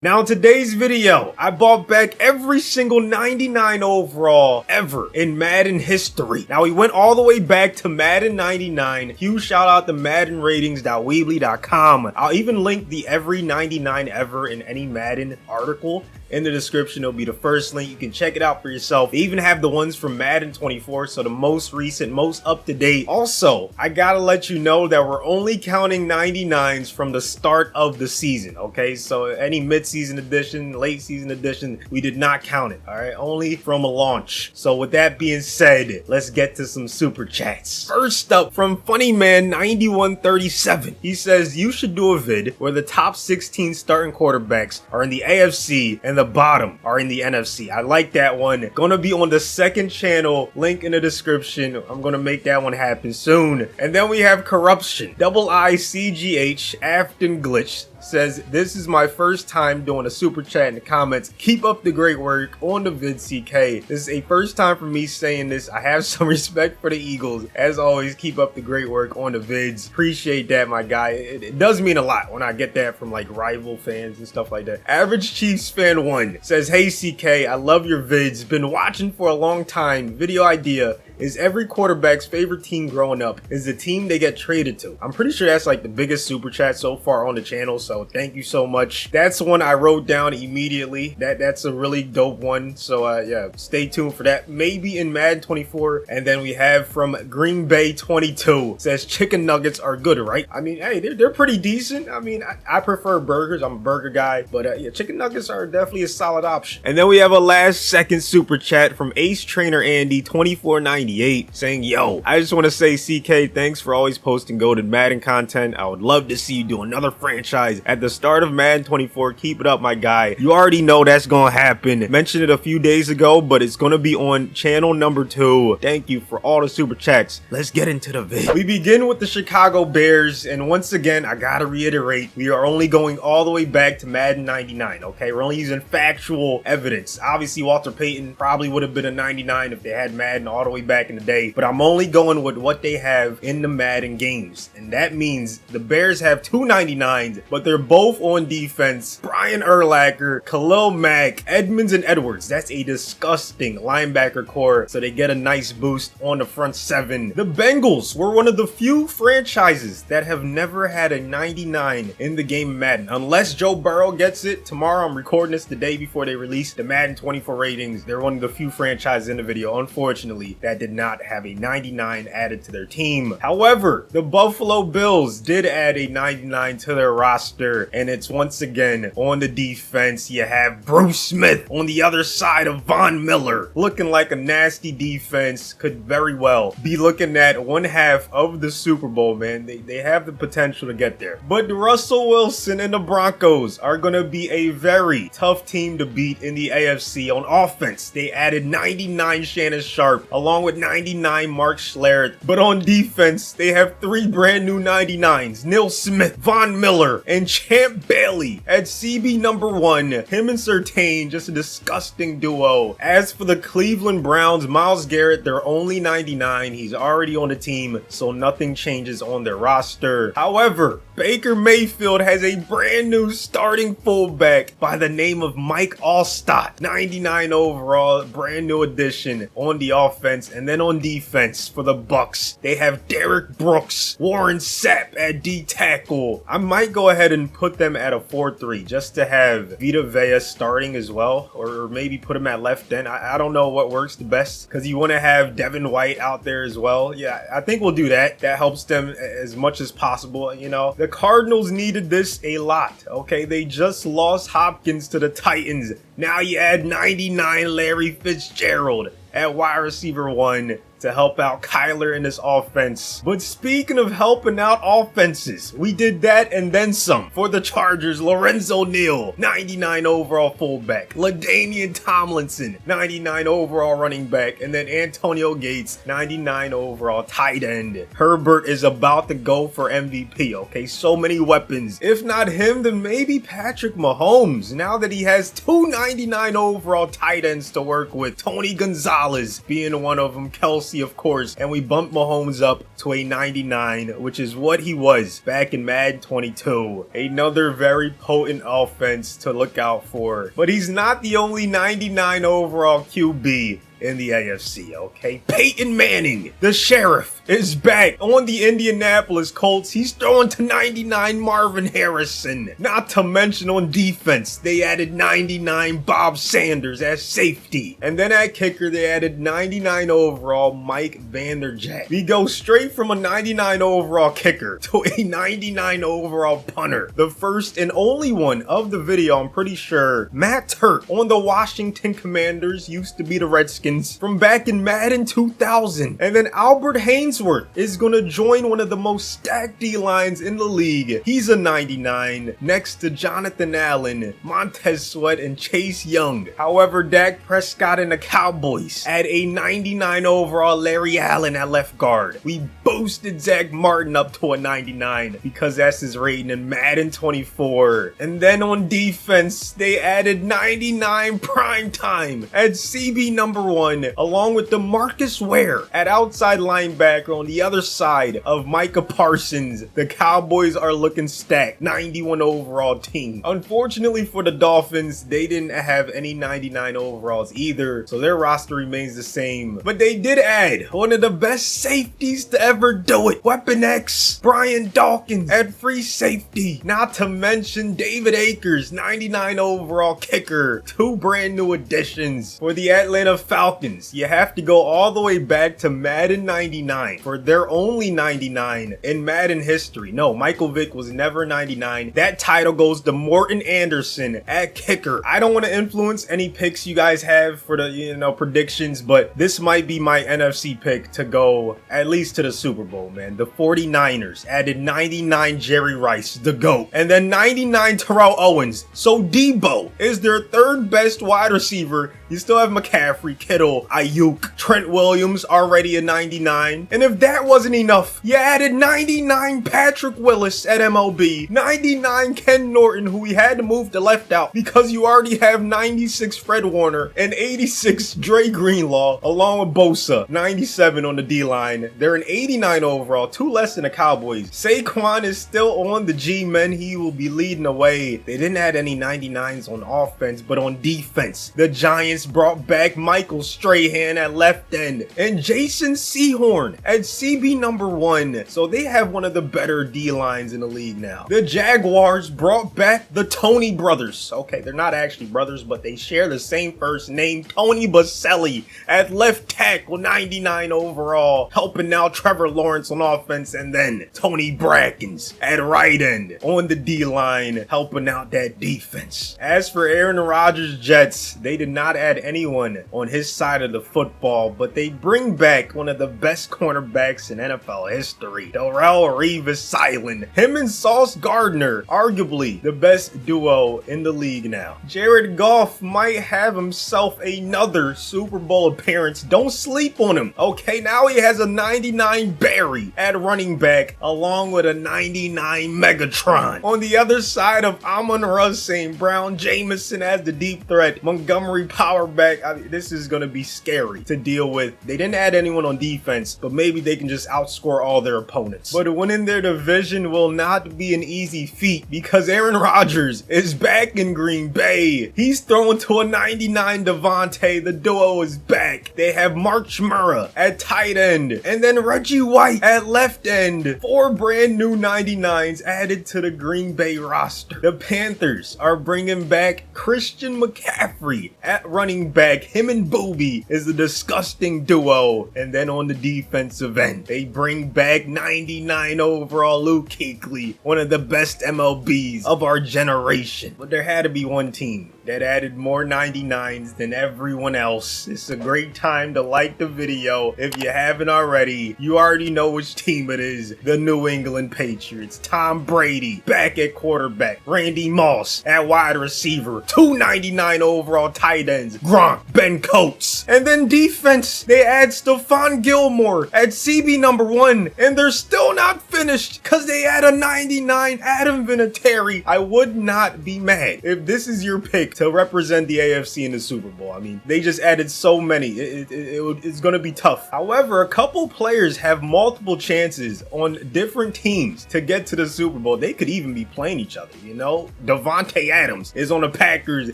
Now in today's video, I bought back every single 99 overall ever in Madden history. Now we went all the way back to Madden 99. Huge shout out to maddenratings.weebly.com. I'll even link the every 99 ever in any Madden article in the description. It'll be the first link. You can check it out for yourself. They even have the ones from Madden 24, so the most recent, most up-to-date. Also, I gotta let you know that we're only counting 99s from the start of the season, okay? So any mid-season edition, late season edition, we did not count it, all right? Only from a launch. So with that being said, let's get to some super chats. First up, from Funnyman9137, he says, you should do a vid where the top 16 starting quarterbacks are in the AFC and the bottom are in the NFC. I like that one. Gonna be on the second channel, link in the description. I'm gonna make that one happen soon. And then we have Corruption, IICGH, Afton Glitch, says, this is my first time doing a super chat in the comments. Keep up the great work on the vid, CK. This is a first time for me saying this. I have some respect for the Eagles. As always, keep up the great work on the vids. Appreciate that, my guy. It does mean a lot when I get that from like rival fans and stuff like that. Average Chiefs fan 1 says, hey CK, I love your vids. Been watching for a long time. Video idea is every quarterback's favorite team growing up is the team they get traded to. I'm pretty sure that's like the biggest super chat so far on the channel, so thank you so much. That's one I wrote down immediately. That's a really dope one, so yeah, stay tuned for that. Maybe in Madden 24. And then we have from Green Bay 22, says chicken nuggets are good, right? I mean, hey, they're pretty decent. I mean, I prefer burgers. I'm a burger guy, but yeah, chicken nuggets are definitely a solid option. And then we have a last second super chat from Ace Trainer Andy 2490 saying, yo, I just want to say, CK, thanks for always posting goated Madden content. I would love to see you do another franchise at the start of Madden 24. Keep it up, my guy. You already know that's gonna happen. Mentioned it a few days ago, but it's gonna be on channel number 2. Thank you for all the super chats. Let's get into the video. We begin with the Chicago Bears, and once again, I gotta reiterate, we are only going all the way back to Madden 99, okay? We're only using factual evidence. Obviously, Walter Payton probably would have been a 99 if they had Madden all the way back in the day, but I'm only going with what they have in the Madden games, and that means the Bears have 2 99s, but they're both on defense. Brian Urlacher, Khalil Mack, Edmonds, and Edwards. That's a disgusting linebacker core, so they get a nice boost on the front 7. The Bengals were one of the few franchises that have never had a 99 in the game of Madden, unless Joe Burrow gets it. Tomorrow, I'm recording this the day before they release the Madden 24 ratings. They're one of the few franchises in the video, unfortunately, that did not have a 99 added to their team. However, the Buffalo Bills did add a 99 to their roster, and it's once again on the defense. You have Bruce Smith on the other side of Von Miller, looking like a nasty defense. Could very well be looking at one half of the Super Bowl, man. They have the potential to get there. But Russell Wilson and the Broncos are going to be a very tough team to beat in the AFC. On offense, they added 99 Shannon Sharp along with 99 Mark Schlereth, but on defense, they have 3 brand new 99s, Neil Smith, Von Miller, and Champ Bailey at CB number 1. Him and Surtain, just a disgusting duo. As for the Cleveland Browns, Myles Garrett, they're only 99. He's already on the team, so nothing changes on their roster. However, Baker Mayfield has a brand new starting fullback by the name of Mike Allstott, 99 overall, brand new addition on the offense. And then on defense for the Bucks, they have Derek Brooks, Warren Sapp at D tackle. I might go ahead and put them at a 4-3 just to have Vita Vea starting as well, or maybe put him at left end. I don't know what works the best, because you want to have Devin White out there as well. Yeah, I think we'll do that. That helps them as much as possible. You know, the Cardinals needed this a lot, okay? They just lost Hopkins to the Titans. Now you add 99 Larry Fitzgerald at wide receiver 1 to help out Kyler in this offense. But speaking of helping out offenses, we did that and then some. For the Chargers, Lorenzo Neal, 99 overall fullback. LaDainian Tomlinson, 99 overall running back. And then Antonio Gates, 99 overall tight end. Herbert is about to go for MVP, okay? So many weapons. If not him, then maybe Patrick Mahomes, now that he has 2 99 overall tight ends to work with. Tony Gonzalez being one of them, Kelsey policy, of course, and we bumped Mahomes up to a 99, which is what he was back in Madden 22. Another very potent offense to look out for. But he's not the only 99 overall QB in the AFC, okay? Peyton Manning, the sheriff, is back on the Indianapolis Colts. He's throwing to 99 Marvin Harrison. Not to mention on defense, they added 99 Bob Sanders as safety. And then at kicker, they added 99 overall Mike Vanderjagt. We go straight from a 99 overall kicker to a 99 overall punter. The first and only one of the video, I'm pretty sure. Matt Turk on the Washington Commanders, used to be the Redskins, from back in Madden 2000. And then Albert Hainsworth is gonna join one of the most stacked D-lines in the league. He's a 99 next to Jonathan Allen, Montez Sweat, and Chase Young. However, Dak Prescott and the Cowboys add a 99 overall Larry Allen at left guard. We boosted Zach Martin up to a 99 because that's his rating in Madden 24. And then on defense, they added 99 primetime at CB number 1, along with DeMarcus Ware at outside linebacker on the other side of Micah Parsons. The Cowboys are looking stacked, 91 overall team. Unfortunately for the Dolphins, they didn't have any 99 overalls either, so their roster remains the same. But they did add one of the best safeties to ever do it, Weapon X, Brian Dawkins at free safety. Not to mention David Akers, 99 overall kicker. Two brand new additions for the Atlanta Falcons. You have to go all the way back to Madden 99 for their only 99 in Madden history. No, Michael Vick was never 99. That title goes to Morton Anderson at kicker. I don't want to influence any picks you guys have for the, predictions, but this might be my NFC pick to go at least to the Super Bowl, man. The 49ers added 99 Jerry Rice, the GOAT, and then 99 Terrell Owens. So Debo is their third best wide receiver. You still have McCaffrey, Kittle, Ayuk, Trent Williams, already a 99. And if that wasn't enough, you added 99 Patrick Willis at MLB, 99 Ken Norton, who we had to move to left out because you already have 96 Fred Warner and 86 Dre Greenlaw, along with Bosa, 97 on the D-line. They're an 89 overall, two less than the Cowboys. Saquon is still on the G-men. He will be leading the way. They didn't add any 99s on offense, but on defense, the Giants brought back Michael Strahan at left end and Jason Sehorn at CB number 1. So they have one of the better D-lines in the league now. The Jaguars brought back the Tony brothers. Okay, they're not actually brothers, but they share the same first name, Tony Baselli at left tackle, 99 overall, helping out Trevor Lawrence on offense, and then Tony Brackens at right end on the D-line, helping out that defense. As for Aaron Rodgers' Jets, they did not add anyone on his side of the football, but they bring back one of the best cornerbacks in NFL history, Darrelle Revis-Silent. Him and Sauce Gardner, arguably the best duo in the league now. Jared Goff might have himself another Super Bowl appearance. Don't sleep on him. Okay, now he has a 99 Barry at running back, along with a 99 Megatron. On the other side of Amon-Ra St. Brown, Jameson as the deep threat, Montgomery power back. I mean, this is going to be scary to deal with. They didn't add anyone on defense, but maybe they can just outscore all their opponents. But winning their division will not be an easy feat because Aaron Rodgers is back in Green Bay. He's throwing to a 99 Devontae. The duo is back. They have Mark Chmura at tight end and then Reggie White at left end. 4 brand new 99s added to the Green Bay roster. The Panthers are bringing back Christian McCaffrey at running back. Him and Booby is a disgusting duo. And then on the defensive end, they bring back 99 overall Luke Kuechly, one of the best MLBs of our generation. But there had to be one team that added more 99s than everyone else. It's a great time to like the video. If you haven't already, you already know which team it is. The New England Patriots. Tom Brady back at quarterback. Randy Moss at wide receiver. 2 99 overall tight ends. Gronk, Ben Coates. And then defense, they add Stephon Gilmore at CB number 1, and they're still not finished because they add a 99 Adam Vinatieri. I would not be mad if this is your pick to represent the AFC in the Super Bowl. I mean, they just added so many. It's going to be tough. However, a couple players have multiple chances on different teams to get to the Super Bowl. They could even be playing each other, you know? Devontae Adams is on the Packers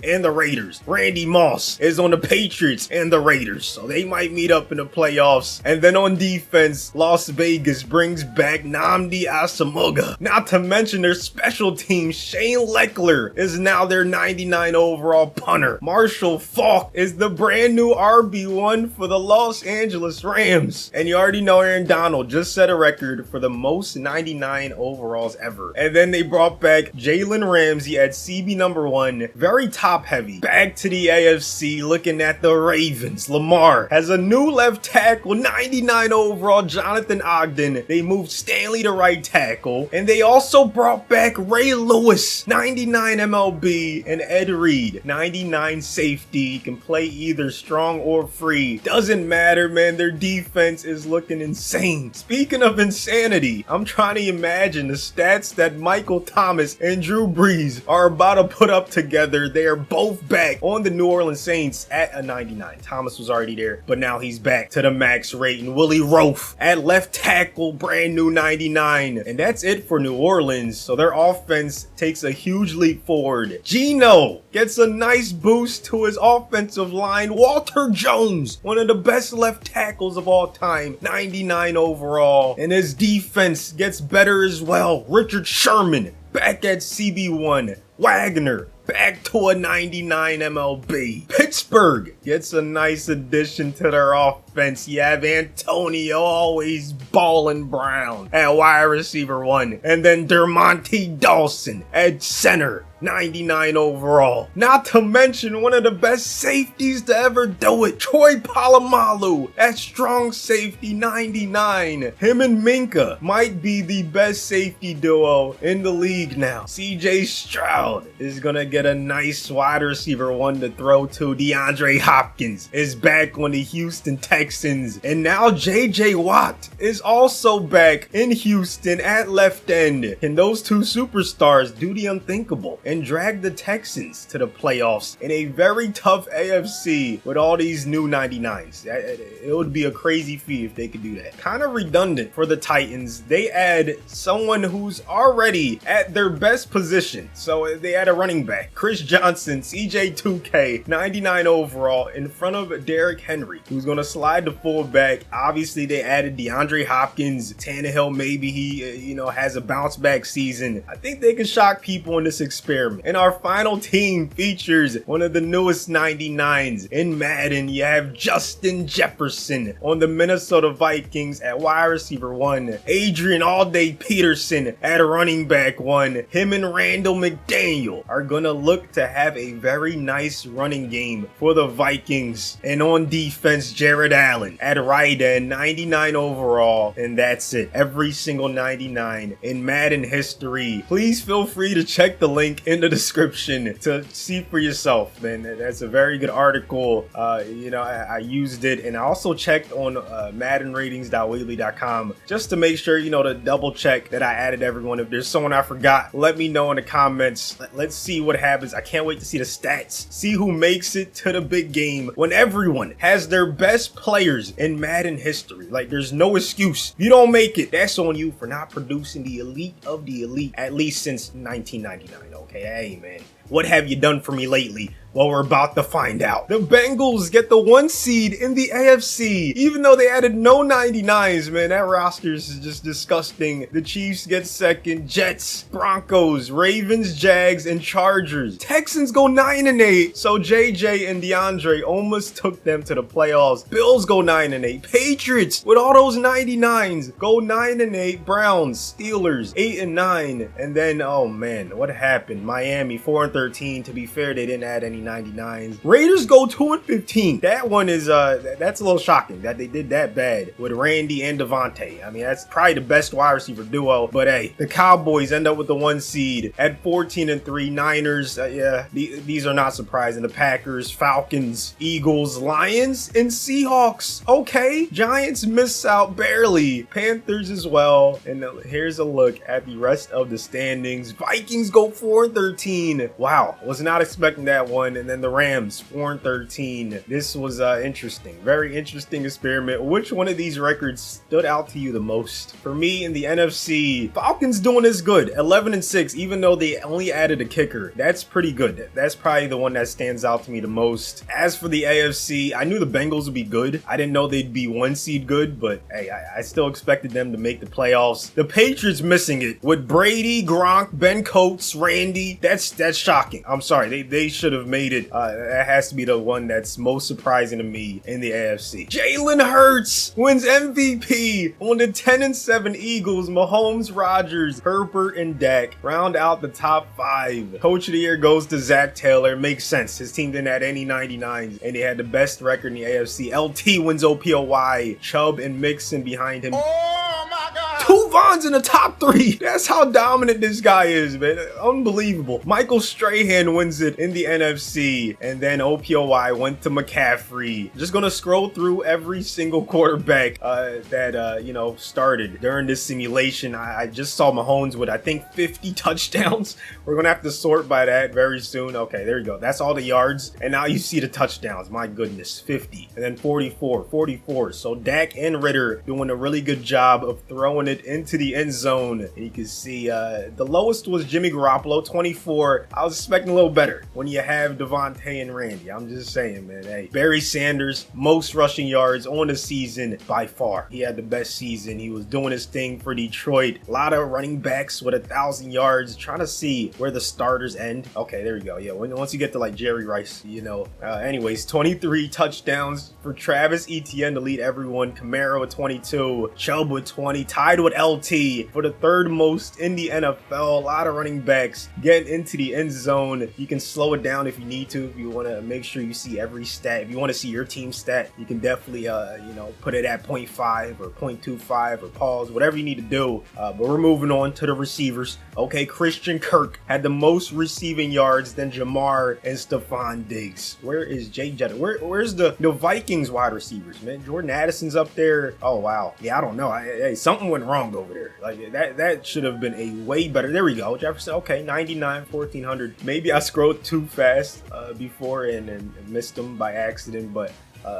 and the Raiders. Randy Moss is on the Patriots and the Raiders. So they might meet up in the playoffs. And then on defense, Las Vegas brings back Nnamdi Asomugha. Not to mention their special team, Shane Lechler is now their 99 overall punter. Marshall Faulk is the brand new RB1 for the Los Angeles Rams. And you already know Aaron Donald just set a record for the most 99 overalls ever. And then they brought back Jalen Ramsey at CB number 1. Very top heavy. Back to the AFC, looking at the Ravens. Lamar has a new left tackle, 99 overall, Jonathan Ogden. They moved Stanley to right tackle. And they also brought back Ray Lewis, 99 MLB, and Ed Reed, 99 safety. He can play either strong or free. Doesn't matter, man. Their defense is looking insane. Speaking of insanity, I'm trying to imagine the stats that Michael Thomas and Drew Brees are about to put up together. They are both back on the New Orleans Saints at a 99. Thomas was already there, but now he's back to the max rate. And Willie Roaf at left tackle, brand new 99. And that's it for New Orleans. So their offense takes a huge leap forward. Geno gets a nice boost to his offensive line. Walter Jones, one of the best left tackles of all time, 99 overall. And his defense gets better as well. Richard Sherman back at CB1. Wagner back to a 99 MLB. Pittsburgh gets a nice addition to their offense. You have Antonio, always ballin' Brown at wide receiver 1. And then Dermontti Dawson at center, 99 overall. Not to mention one of the best safeties to ever do it, Troy Polamalu at strong safety, 99. Him and Minka might be the best safety duo in the league now. CJ Stroud is gonna get a nice wide receiver 1 to throw to. DeAndre Hopkins is back on the Houston Texans. And now JJ Watt is also back in Houston at left end. Can those two superstars do the unthinkable and drag the Texans to the playoffs in a very tough AFC with all these new 99s? It would be a crazy feat if they could do that. Kind of redundant for the Titans. They add someone who's already at their best position. So they add a running back, Chris Johnson, CJ2K, 99 overall, in front of Derrick Henry, who's going to slide to fullback. Obviously, they added DeAndre Hopkins. Tannehill, maybe he, has a bounce back season. I think they can shock people in this experiment. And our final team features one of the newest 99s in Madden. You have Justin Jefferson on the Minnesota Vikings at wide receiver 1. Adrian All-Day Peterson at running back 1. Him and Randall McDaniel are gonna look to have a very nice running game for the Vikings. And on defense, Jared Allen at right end, 99 overall. And that's it. Every single 99 in Madden history. Please feel free to check the link in the description to see for yourself, man. That's a very good article. I used it, and I also checked on maddenratings.weebly.com just to make sure, to double check that I added everyone. If there's someone I forgot, let me know in the comments. Let's see what happens. I can't wait to see the stats, see who makes it to the big game when everyone has their best players in Madden history. Like, there's no excuse. If you don't make it, that's on you for not producing the elite of the elite, at least since 1999. Okay, hey man, what have you done for me lately? Well, we're about to find out. The Bengals get the 1 seed in the AFC, even though they added no 99s, man. That roster is just disgusting. The Chiefs get second, Jets, Broncos, Ravens, Jags, and Chargers. Texans go 9-8, so JJ and DeAndre almost took them to the playoffs. Bills go 9-8. Patriots, with all those 99s, go 9-8. Browns, Steelers, 8-9. And then, oh man, what happened? Miami, 4-13. To be fair, they didn't add any 99s. Raiders go 2-15. That one is that's a little shocking that they did that bad with Randy and Devontae. I mean, that's probably the best wide receiver duo. But hey, the Cowboys end up with the 1 seed at 14-3. Niners, yeah, these are not surprising. The Packers, Falcons, Eagles, Lions, and Seahawks. Okay, Giants miss out barely. Panthers as well. And here's a look at the rest of the standings. Vikings go 4-13. Wow, was not expecting that one. And then the Rams 4-13. This was interesting, very interesting experiment. Which one of these records stood out to you the most? For me, in the NFC, Falcons doing this good, 11-6, even though they only added a kicker. That's pretty good. That's probably the one that stands out to me the most. As for the AFC, I knew the Bengals would be good. I didn't know they'd be 1 seed good, but hey, I still expected them to make the playoffs. The Patriots missing it with Brady, Gronk, Ben Coates, Randy. That's shocking. I'm sorry, they should have made it. That has to be the one that's most surprising to me in the AFC. Jalen Hurts wins MVP on the 10-7 Eagles. Mahomes, Rodgers, Herbert, and Dak round out the top 5. Coach of the year goes to Zach Taylor. Makes sense. His team didn't have any 99s, and they had the best record in the AFC. LT wins OPOY. Chubb and Mixon behind him. Oh my God! 2 Vons in the top 3. That's how dominant this guy is, man. Unbelievable. Michael Strahan wins it in the NFC, and then OPOY went to McCaffrey. Just gonna scroll through every single quarterback that you know, started during this simulation. I just saw Mahomes with, I think, 50 touchdowns. We're gonna have to sort by that very soon. Okay, there you go. That's all the yards, and now you see the touchdowns. My goodness, 50, and then 44. So Dak and Ritter doing a really good job of throwing it into the end zone. And you can see the lowest was Jimmy Garoppolo, 24. I was expecting a little better when you have Devontae and Randy. I'm just saying, man. Hey, Barry Sanders, most rushing yards on the season by far. He had the best season. He was doing his thing for Detroit. A lot of running backs with 1,000 yards. Trying to see where the starters end. Okay, there you go. Yeah, once you get to like Jerry Rice, you know. Anyways, 23 touchdowns for Travis Etienne to lead everyone. Kamara with 22. Chubb with 20. Tied with LT for the 3rd most in the NFL. A lot of running backs getting into the end zone. You can slow it down if you need to. If you want to make sure you see every stat. If you want to see your team stat, you can definitely you know, put it at 0.5 or 0.25 or pause, whatever you need to do. But we're moving on to the receivers. Okay, Christian Kirk had the most receiving yards than Jamar and Stephon Diggs. Where is Jay Jetta? Where's the Vikings wide receivers, man? Jordan Addison's up there. Oh wow. Yeah, I don't know. Hey, something went wrong over there. Like that should have been a way better. There we go. Jefferson. Okay, 99, 1400. Maybe I scrolled too fast before and missed them by accident, but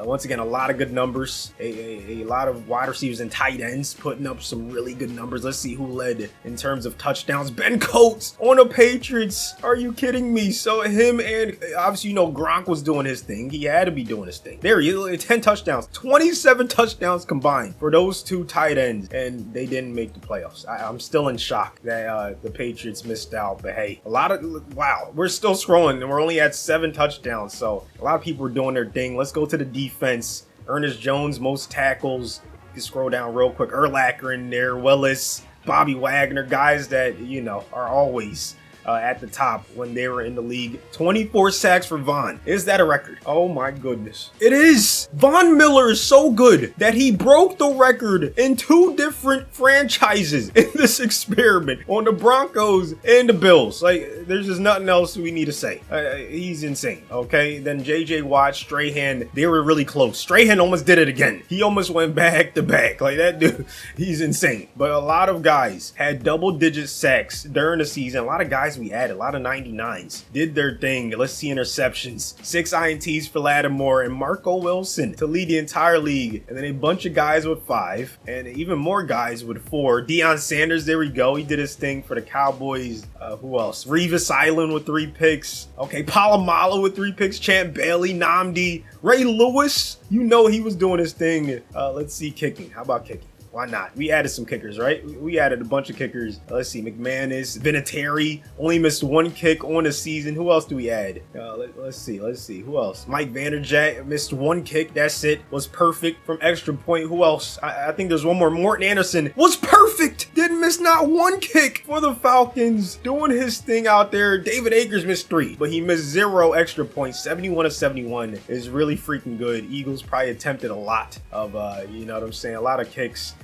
once again, a lot of good numbers, a lot of wide receivers and tight ends putting up some really good numbers. Let's see who led in terms of touchdowns. Ben Coates on the Patriots. Are you kidding me? So him and obviously, you know, Gronk was doing his thing. He had to be doing his thing. There he is, 10 touchdowns, 27 touchdowns combined for those 2 tight ends, and they didn't make the playoffs. I'm still in shock that the Patriots missed out, but hey, wow, we're still scrolling and we're only at 7 touchdowns. So a lot of people are doing their thing. Let's go to the defense. Ernest Jones, most tackles. You can scroll down real quick. Urlacher in there, Willis, Bobby Wagner, guys that, you know, are always at the top when they were in the league. 24 sacks for Von. Is that a record? Oh my goodness. It is. Von Miller is so good that he broke the record in 2 different franchises in this experiment on the Broncos and the Bills. Like, there's just nothing else we need to say. He's insane. Okay. Then JJ Watt, Strahan, they were really close. Strahan almost did it again. He almost went back to back. Like, that dude, he's insane. But a lot of guys had double-digit sacks during the season. A lot of guys we added, a lot of 99s, did their thing. Let's see interceptions. 6 INTs for Lattimore and Marco Wilson to lead the entire league. And then a bunch of guys with 5 and even more guys with 4. Deion Sanders, there we go. He did his thing for the Cowboys. Who else? Revis Island with 3 picks. Okay, Palomalo with 3 picks. Champ Bailey, Namdi, Ray Lewis. You know he was doing his thing. Let's see kicking. How about kicking? Why not? We added some kickers, right? We added a bunch of kickers. Let's see. McManus, Vinatieri only missed 1 kick on the season. Who else do we add? Let's see. Who else? Mike Vanderjagt missed 1 kick. That's it. Was perfect from extra point. Who else? I think there's one more. Morton Anderson was perfect. Didn't missed not one kick for the Falcons. Doing his thing out there. David Akers missed 3, but he missed 0 extra points. 71 of 71 is really freaking good. Eagles probably attempted a lot of, you know what I'm saying, a lot of kicks.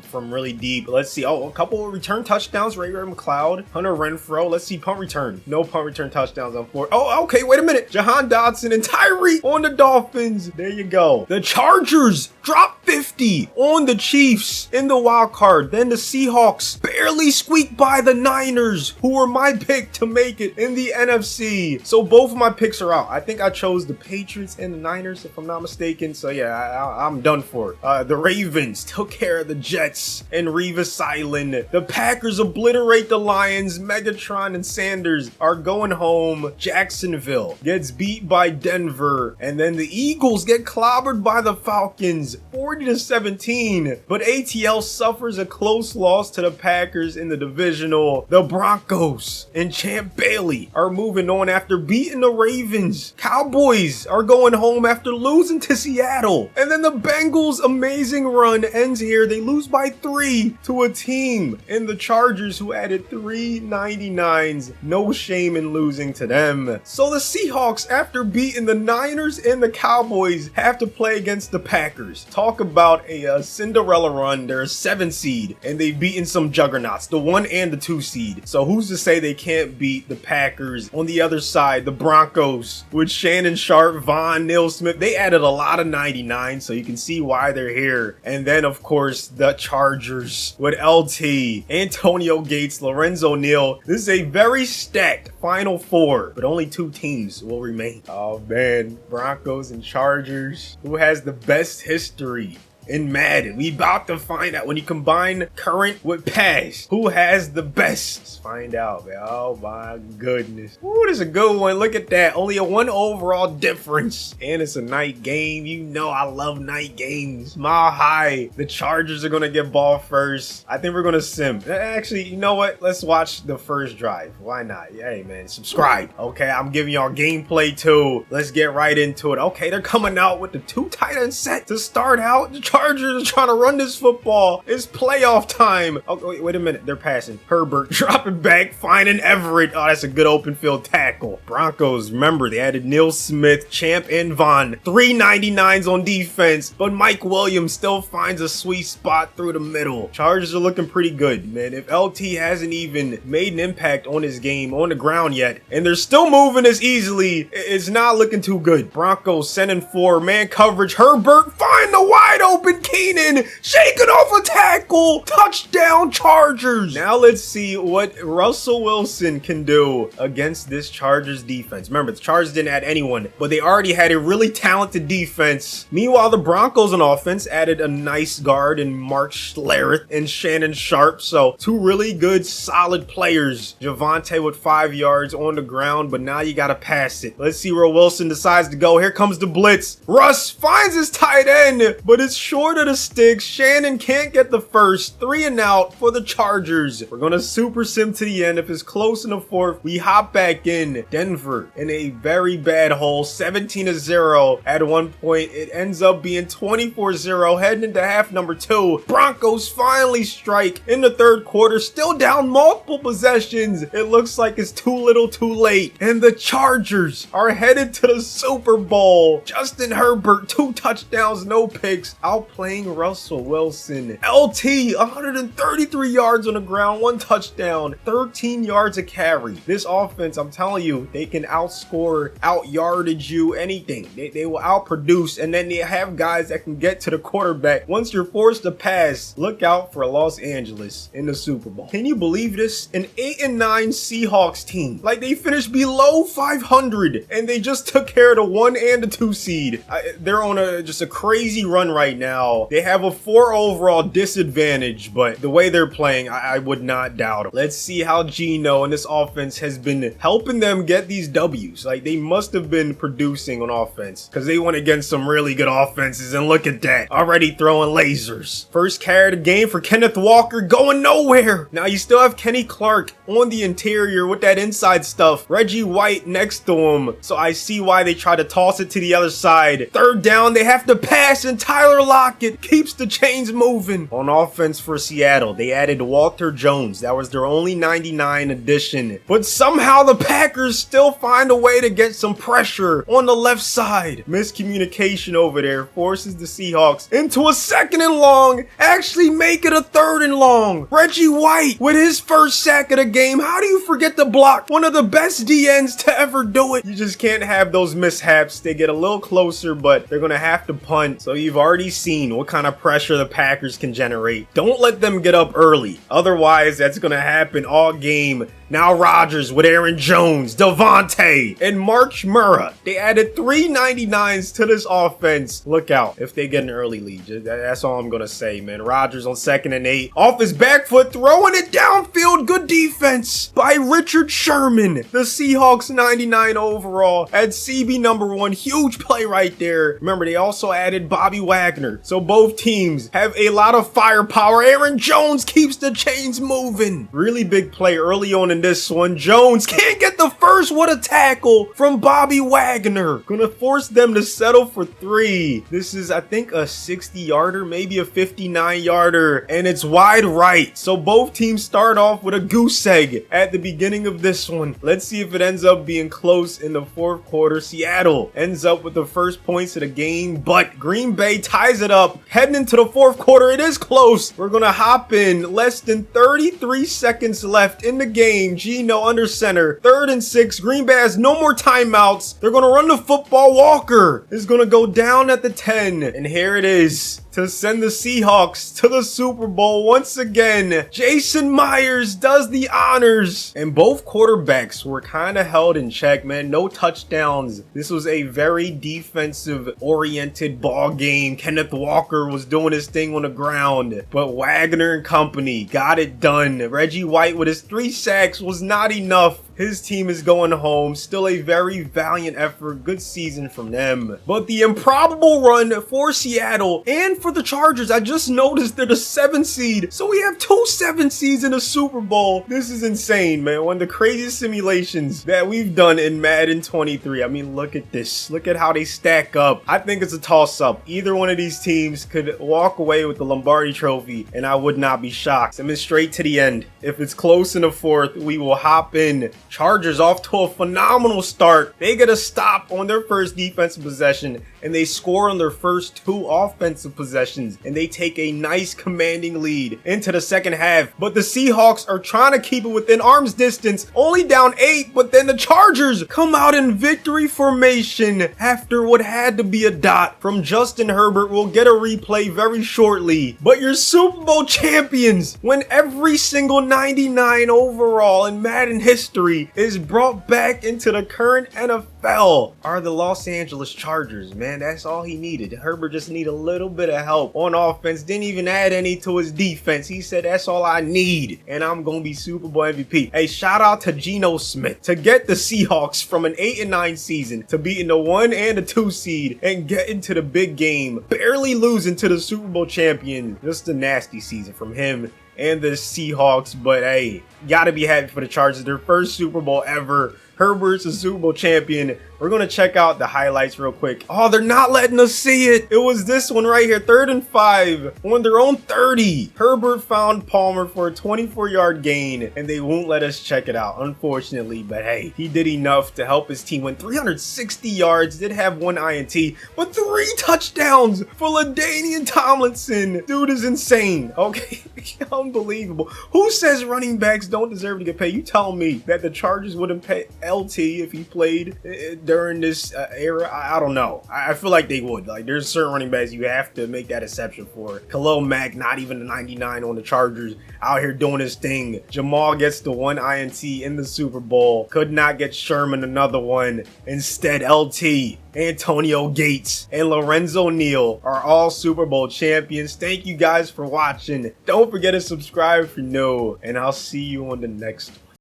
From really deep. Let's see. Oh, a couple of return touchdowns. Ray McLeod, Hunter Renfro. Let's see. Punt return. No punt return touchdowns on 4. Oh, okay. Wait a minute. Jahan Dotson and Tyree on the Dolphins. There you go. The Chargers drop 50 on the Chiefs in the wild card. Then the Seahawks barely squeaked by the Niners, who were my pick to make it in the NFC. So both of my picks are out. I think I chose the Patriots and the Niners, if I'm not mistaken. So yeah, I'm done for it. The Ravens took care of the Jets and Revis Island. The Packers obliterate the Lions. Megatron and Sanders are going home. Jacksonville gets beat by Denver. And then the Eagles get clobbered by the Falcons 40-17. But ATL suffers a close loss to the Packers in the divisional. The Broncos and Champ Bailey are moving on after beating the Ravens. Cowboys are going home after losing to Seattle. And then the Bengals' amazing run ends here. They lose by 3 to a team in the Chargers who added 3 99s. No shame in losing to them. So the Seahawks, after beating the Niners and the Cowboys, have to play against the Packers. Talk about a Cinderella run. They're a 7 seed and they've beaten some juggernauts, the 1 and the 2 seed. So who's to say they can't beat the Packers? On the other side, the Broncos with Shannon Sharp, Von Neil Smith, they added a lot of 99, so you can see why they're here. And then of course the Chargers with LT, Antonio Gates, Lorenzo Neal. This is a very stacked Final Four, but only 2 teams will remain. Oh man, Broncos and Chargers. Who has the best history in Madden? We about to find out. When you combine current with past, who has the best? Let's find out, man. Oh my goodness. Ooh, this is a good one. Look at that. Only a 1 overall difference. And it's a night game. You know I love night games. Mile high. The Chargers are going to get ball first. I think we're going to sim. Actually, you know what? Let's watch the first drive. Why not? Hey, man. Subscribe. Okay, I'm giving y'all gameplay too. Let's get right into it. Okay, they're coming out with the 2 tight end set to start out. The Chargers are trying to run this football. It's playoff time. Oh, wait a minute. They're passing. Herbert dropping back, finding Everett. Oh, that's a good open field tackle. Broncos, remember, they added Neil Smith, Champ, and Von. 3 99s on defense, but Mike Williams still finds a sweet spot through the middle. Chargers are looking pretty good, man. If LT hasn't even made an impact on his game on the ground yet, and they're still moving as easily, it's not looking too good. Broncos sending 4 man coverage. Herbert find the wide open Keenan, shaking off a tackle. Touchdown Chargers. Now let's see what Russell Wilson can do against this Chargers defense. Remember, the Chargers didn't add anyone, but they already had a really talented defense. Meanwhile, the Broncos on offense added a nice guard in Mark Schlereth and Shannon Sharp. So 2 really good, solid players. Javonte with 5 yards on the ground, but now you got to pass it. Let's see where Wilson decides to go. Here comes the blitz. Russ finds his tight end, but it's short of the sticks. Shannon can't get the first. 3 and out for the Chargers. We're going to super sim to the end. If it's close in the 4th, we hop back in. Denver in a very bad hole. 17-0 at one point. It ends up being 24-0 heading into half number 2. Broncos finally strike in the 3rd quarter. Still down multiple possessions. It looks like it's too little too late. And the Chargers are headed to the Super Bowl. Justin Herbert, 2 touchdowns, no picks. Outplaying Russell Wilson. LT, 133 yards on the ground, 1 touchdown, 13 yards a carry. This offense, I'm telling you, they can outscore, out-yardage you, anything. They will outproduce, and then they have guys that can get to the quarterback. Once you're forced to pass, look out for Los Angeles in the Super Bowl. Can you believe this? An 8-9 Seahawks team. Like, they finished below 500, and they just took care of the 1 and the 2 seed. They're on just a crazy run right now. They have a 4 overall disadvantage, but the way they're playing, I would not doubt them. Let's see how Geno and this offense has been helping them get these W's. Like, they must have been producing on offense because they went against some really good offenses, and look at that. Already throwing lasers. First carry of the game for Kenneth Walker, going nowhere. Now you still have Kenny Clark on the interior with that inside stuff. Reggie White next to him. So I see why they try to toss it to the other side. 3rd down, they have to pass, and Tyler block it, keeps the chains moving. On offense for Seattle, they added Walter Jones. That was their only 99 addition. But somehow the Packers still find a way to get some pressure on the left side. Miscommunication over there forces the Seahawks into a 2nd and long, actually make it a 3rd and long. Reggie White with his first sack of the game. How do you forget to block one of the best DNs to ever do it? You just can't have those mishaps. They get a little closer, but they're gonna have to punt. So you've already seen what kind of pressure the Packers can generate. Don't let them get up early. Otherwise, that's gonna happen all game. Now Rodgers with Aaron Jones, Devontae, and March Murrah. They added 3 99s to this offense. Look out if they get an early lead. That's all I'm going to say, man. Rodgers on 2nd and 8. Off his back foot, throwing it downfield. Good defense by Richard Sherman. The Seahawks 99 overall at CB #1. Huge play right there. Remember, they also added Bobby Wagner. So both teams have a lot of firepower. Aaron Jones keeps the chains moving. Really big play early on in this one. Jones can't get the first. What a tackle from Bobby Wagner. Gonna force them to settle for 3. This is, I think, a 60-yarder, maybe a 59-yarder, and it's wide right. So both teams start off with a goose egg at the beginning of this one. Let's see if it ends up being close in the 4th quarter. Seattle ends up with the first points of the game, but Green Bay ties it up. Heading into the 4th quarter, it is close. We're gonna hop in. Less than 33 seconds left in the game. Geno under center. 3rd and 6. Green Bay has no more timeouts. They're going to run the football. Walker is going to go down at the 10. And here it is to send the Seahawks to the Super Bowl once again. Jason Myers does the honors. And both quarterbacks were kind of held in check, man. No touchdowns. This was a very defensive-oriented ball game. Kenneth Walker was doing his thing on the ground. But Wagner and company got it done. Reggie White with his 3 sacks was not enough. His team is going home. Still a very valiant effort. Good season from them. But the improbable run for Seattle and for the Chargers. I just noticed they're the 7th seed. So we have 2 7 seeds in the Super Bowl. This is insane, man. One of the craziest simulations that we've done in Madden 23. I mean, look at this. Look at how they stack up. I think it's a toss-up. Either one of these teams could walk away with the Lombardi Trophy, and I would not be shocked. I mean, straight to the end. If it's close in the 4th, we will hop in. Chargers off to a phenomenal start. They get a stop on their first defensive possession, and they score on their first 2 offensive possessions, and they take a nice commanding lead into the 2nd half. But the Seahawks are trying to keep it within arm's distance, only down 8, but then the Chargers come out in victory formation after what had to be a dot from Justin Herbert. We'll get a replay very shortly. But your Super Bowl champions win every single 99 overall in Madden history is brought back into the current NFL are the Los Angeles Chargers, man. That's all he needed. Herbert just needed a little bit of help on offense. Didn't even add any to his defense. He said, that's all I need, and I'm going to be Super Bowl MVP. Hey, shout out to Geno Smith to get the Seahawks from an 8 and 9 season to beating the 1 and the 2 seed and get into the big game, barely losing to the Super Bowl champion. Just a nasty season from him and the Seahawks, but hey, gotta be happy for the Chargers. Their first Super Bowl ever. Herbert's a Super Bowl champion. We're going to check out the highlights real quick. Oh, they're not letting us see it. It was this one right here. 3rd and 5 on their own 30. Herbert found Palmer for a 24-yard gain, and they won't let us check it out, unfortunately. But hey, he did enough to help his team win 360 yards. Did have 1 INT, but 3 touchdowns for LaDainian Tomlinson. Dude is insane. Okay, unbelievable. Who says running backs don't deserve to get paid? You tell me that the Chargers wouldn't pay LT if he played during this era. I don't know. I feel like they would. Like, there's certain running backs you have to make that exception for. Khalil Mack, not even a 99 on the Chargers, out here doing his thing. Jamal gets the 1 INT in the Super Bowl. Could not get Sherman another one. Instead, LT, Antonio Gates, and Lorenzo Neal are all Super Bowl champions. Thank you guys for watching. Don't forget to subscribe if you're new, and I'll see you on the next one.